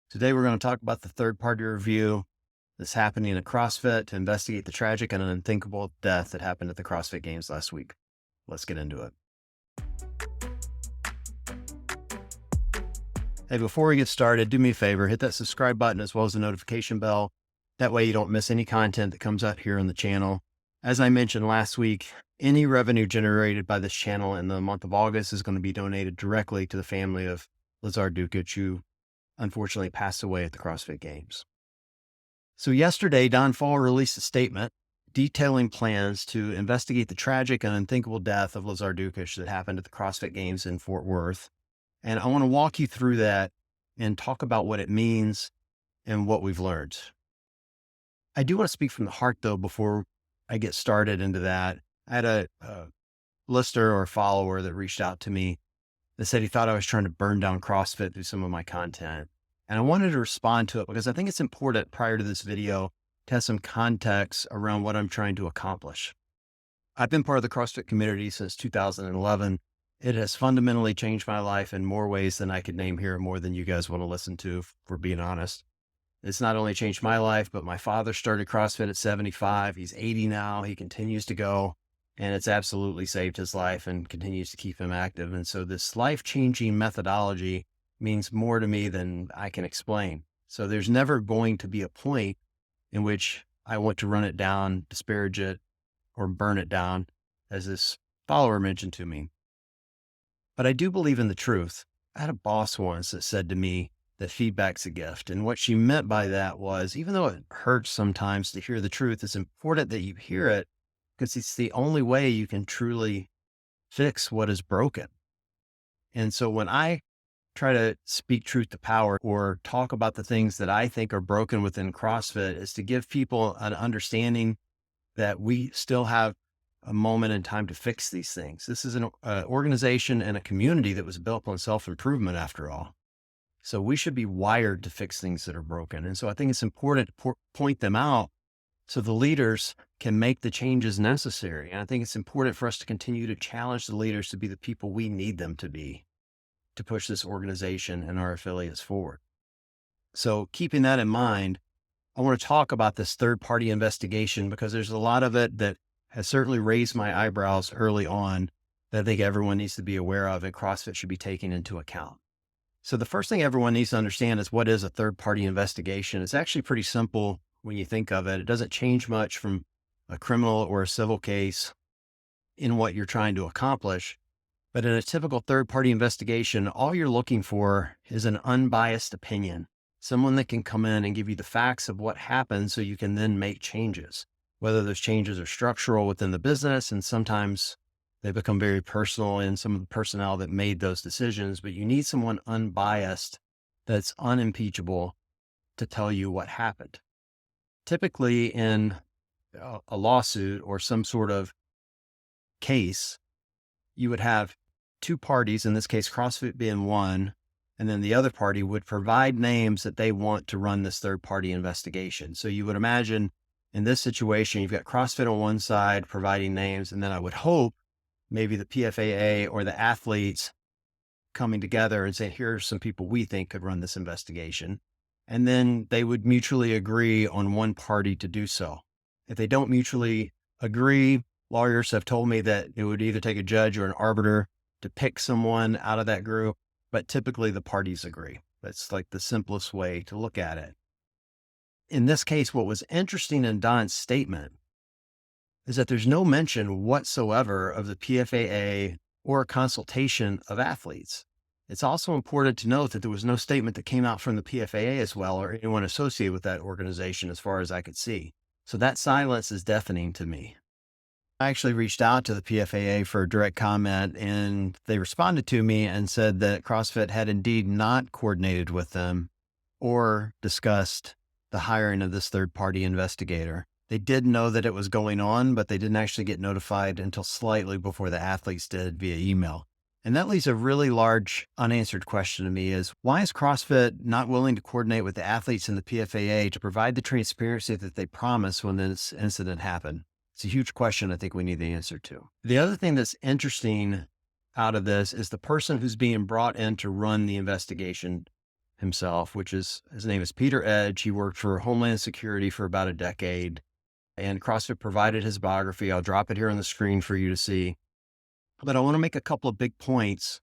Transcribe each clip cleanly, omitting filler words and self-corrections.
Today, we're going to talk about the third-party review that's happening at CrossFit to investigate the tragic and unthinkable death that happened at the CrossFit Games last week. Let's get into it. Hey, before we get started, do me a favor, hit that subscribe button as well as the notification bell. That way you don't miss any content that comes out here on the channel. As I mentioned last week, any revenue generated by this channel in the month of August is going to be donated directly to the family of Lazar Dukic, who unfortunately passed away at the CrossFit Games. So yesterday, Don Fall released a statement detailing plans to investigate the tragic and unthinkable death of Lazar Dukic that happened at the CrossFit Games in Fort Worth. And I want to walk you through that and talk about what it means and what we've learned. I do want to speak from the heart, though, before I get started into that. I had a listener or follower that reached out to me that said he thought I was trying to burn down CrossFit through some of my content. And I wanted to respond to it because I think it's important prior to this video to have some context around what I'm trying to accomplish. I've been part of the CrossFit community since 2011. It has fundamentally changed my life in more ways than I could name here, more than you guys want to listen to, for being honest. It's not only changed my life, but my father started CrossFit at 75. He's 80 now. He continues to go. And it's absolutely saved his life and continues to keep him active. And so this life-changing methodology means more to me than I can explain. So there's never going to be a point in which I want to run it down, disparage it, or burn it down, as this follower mentioned to me. But I do believe in the truth. I had a boss once that said to me that feedback's a gift. And what she meant by that was, even though it hurts sometimes to hear the truth, it's important that you hear it, because it's the only way you can truly fix what is broken. And so when I try to speak truth to power or talk about the things that I think are broken within CrossFit, is to give people an understanding that we still have a moment in time to fix these things. This is an organization and a community that was built on self-improvement after all. So we should be wired to fix things that are broken. And so I think it's important to point them out so the leaders can make the changes necessary. And I think it's important for us to continue to challenge the leaders to be the people we need them to be to push this organization and our affiliates forward. So keeping that in mind, I want to talk about this third-party investigation because there's a lot of it that has certainly raised my eyebrows early on that I think everyone needs to be aware of and CrossFit should be taking into account. So the first thing everyone needs to understand is, what is a third-party investigation? It's actually pretty simple when you think of it. It doesn't change much from a criminal or a civil case in what you're trying to accomplish. But in a typical third-party investigation, all you're looking for is an unbiased opinion, someone that can come in and give you the facts of what happened so you can then make changes, whether those changes are structural within the business, and sometimes they become very personal in some of the personnel that made those decisions. But you need someone unbiased that's unimpeachable to tell you what happened. Typically in a lawsuit or some sort of case, you would have two parties, in this case, CrossFit being one, and then the other party would provide names that they want to run this third-party investigation. So you would imagine in this situation, you've got CrossFit on one side providing names, and then I would hope maybe the PFAA or the athletes coming together and saying, here are some people we think could run this investigation. And then they would mutually agree on one party to do so. If they don't mutually agree, lawyers have told me that it would either take a judge or an arbiter to pick someone out of that group, but typically the parties agree. That's like the simplest way to look at it. In this case, what was interesting in Don's statement is that there's no mention whatsoever of the PFAA or a consultation of athletes. It's also important to note that there was no statement that came out from the PFAA as well, or anyone associated with that organization as far as I could see. So that silence is deafening to me. I actually reached out to the PFAA for a direct comment, and they responded to me and said that CrossFit had indeed not coordinated with them or discussed the hiring of this third-party investigator. They did know that it was going on, but they didn't actually get notified until slightly before the athletes did via email. And that leaves a really large unanswered question to me is, why is CrossFit not willing to coordinate with the athletes and the PFAA to provide the transparency that they promised when this incident happened? It's a huge question I think we need the answer to. The other thing that's interesting out of this is the person who's being brought in to run the investigation himself, his name is Peter Edge. He worked for Homeland Security for about a decade, and CrossFit provided his biography. I'll drop it here on the screen for you to see. But I want to make a couple of big points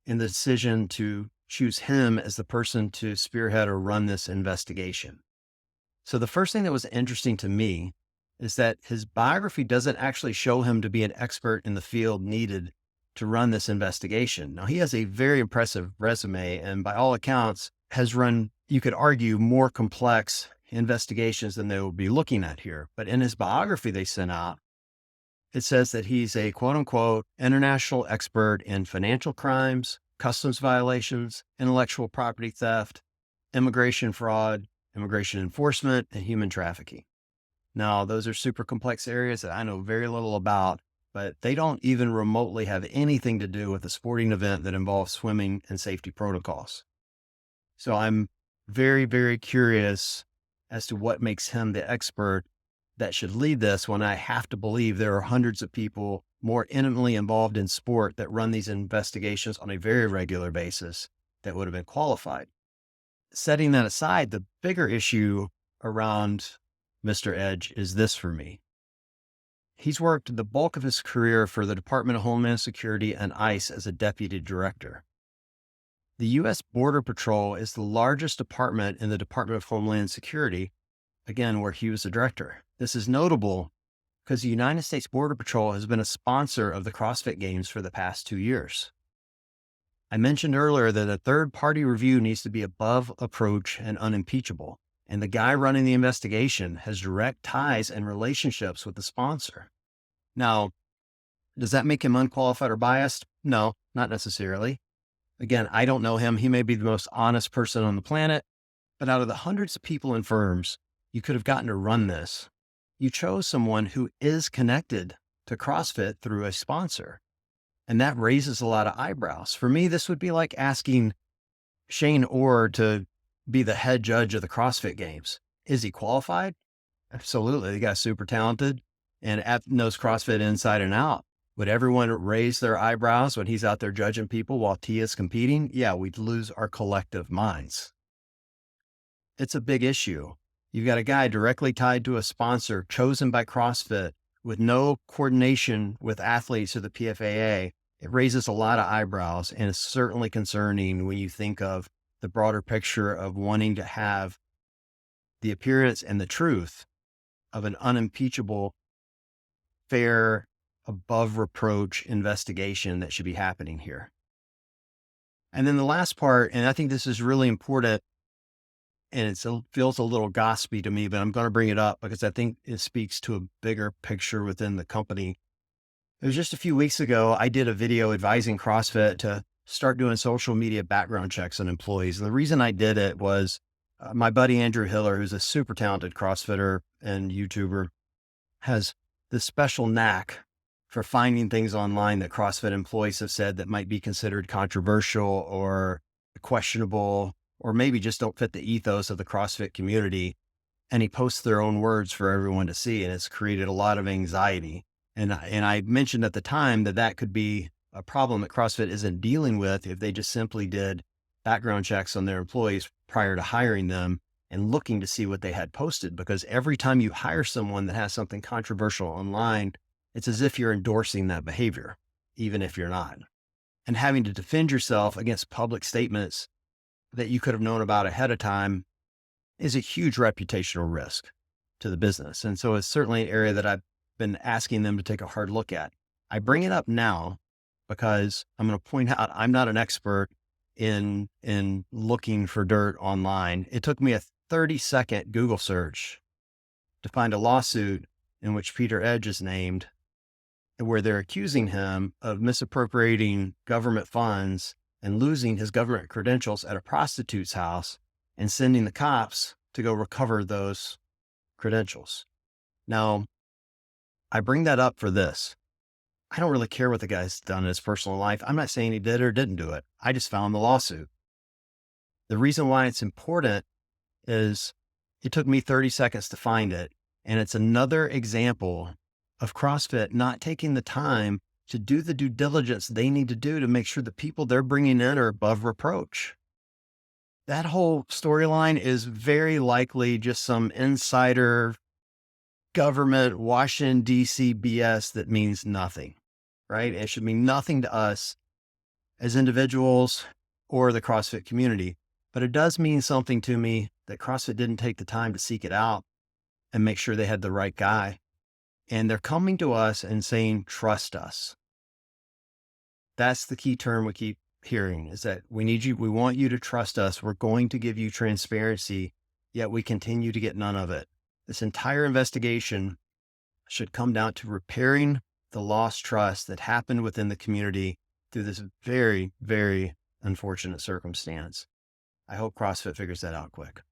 in the decision to choose him as the person to spearhead or run this investigation. So the first thing that was interesting to me is that his biography doesn't actually show him to be an expert in the field needed to run this investigation. Now, he has a very impressive resume and by all accounts has run, you could argue, more complex investigations than they will be looking at here. But in his biography they sent out, it says that he's a quote unquote international expert in financial crimes, customs violations, intellectual property theft, immigration fraud, immigration enforcement, and human trafficking. Now, those are super complex areas that I know very little about, but they don't even remotely have anything to do with a sporting event that involves swimming and safety protocols. So I'm very, very curious as to what makes him the expert that should lead this when I have to believe there are hundreds of people more intimately involved in sport that run these investigations on a very regular basis that would have been qualified. Setting that aside, the bigger issue around Mr. Edge is this for me. He's worked the bulk of his career for the Department of Homeland Security and ICE as a deputy director. The U.S. Border Patrol is the largest department in the Department of Homeland Security, again, where he was a director. This is notable because the United States Border Patrol has been a sponsor of the CrossFit Games for the past 2 years. I mentioned earlier that a third-party review needs to be above reproach and unimpeachable, and the guy running the investigation has direct ties and relationships with the sponsor. Now, does that make him unqualified or biased? No, not necessarily. Again, I don't know him. He may be the most honest person on the planet, but out of the hundreds of people and firms you could have gotten to run this, you chose someone who is connected to CrossFit through a sponsor. And that raises a lot of eyebrows. For me, this would be like asking Shane Orr to be the head judge of the CrossFit Games. Is he qualified? Absolutely. The guy's super talented and knows CrossFit inside and out. Would everyone raise their eyebrows when he's out there judging people while Tia's competing? Yeah, we'd lose our collective minds. It's a big issue. You've got a guy directly tied to a sponsor chosen by CrossFit with no coordination with athletes or the PFAA. It raises a lot of eyebrows and is certainly concerning when you think of the broader picture of wanting to have the appearance and the truth of an unimpeachable, fair, above reproach investigation that should be happening here. And then the last part, and I think this is really important, and it feels a little gossipy to me, but I'm going to bring it up because I think it speaks to a bigger picture within the company. It was just a few weeks ago, I did a video advising CrossFit to start doing social media background checks on employees. And the reason I did it was my buddy Andrew Hiller, who's a super talented CrossFitter and YouTuber, has this special knack for finding things online that CrossFit employees have said that might be considered controversial or questionable, or maybe just don't fit the ethos of the CrossFit community. And he posts their own words for everyone to see. And it's created a lot of anxiety. And I mentioned at the time that could be a problem that CrossFit isn't dealing with if they just simply did background checks on their employees prior to hiring them and looking to see what they had posted. Because every time you hire someone that has something controversial online, it's as if you're endorsing that behavior, even if you're not. And having to defend yourself against public statements that you could have known about ahead of time is a huge reputational risk to the business. And so it's certainly an area that I've been asking them to take a hard look at. I bring it up now because I'm going to point out I'm not an expert in looking for dirt online. It took me a 30-second Google search to find a lawsuit in which Peter Edge is named, where they're accusing him of misappropriating government funds and losing his government credentials at a prostitute's house and sending the cops to go recover those credentials. Now, I bring that up for this. I don't really care what the guy's done in his personal life. I'm not saying he did or didn't do it. I just found the lawsuit. The reason why it's important is it took me 30 seconds to find it. And it's another example of CrossFit not taking the time to do the due diligence they need to do to make sure the people they're bringing in are above reproach. that whole storyline is very likely just some insider government Washington, D.C. BS that means nothing, right? It should mean nothing to us as individuals or the CrossFit community. But it does mean something to me that CrossFit didn't take the time to seek it out and make sure they had the right guy. And they're coming to us and saying, trust us. That's the key term we keep hearing, is that we need you, we want you to trust us. We're going to give you transparency, yet we continue to get none of it. This entire investigation should come down to repairing the lost trust that happened within the community through this very, very unfortunate circumstance. I hope CrossFit figures that out quick.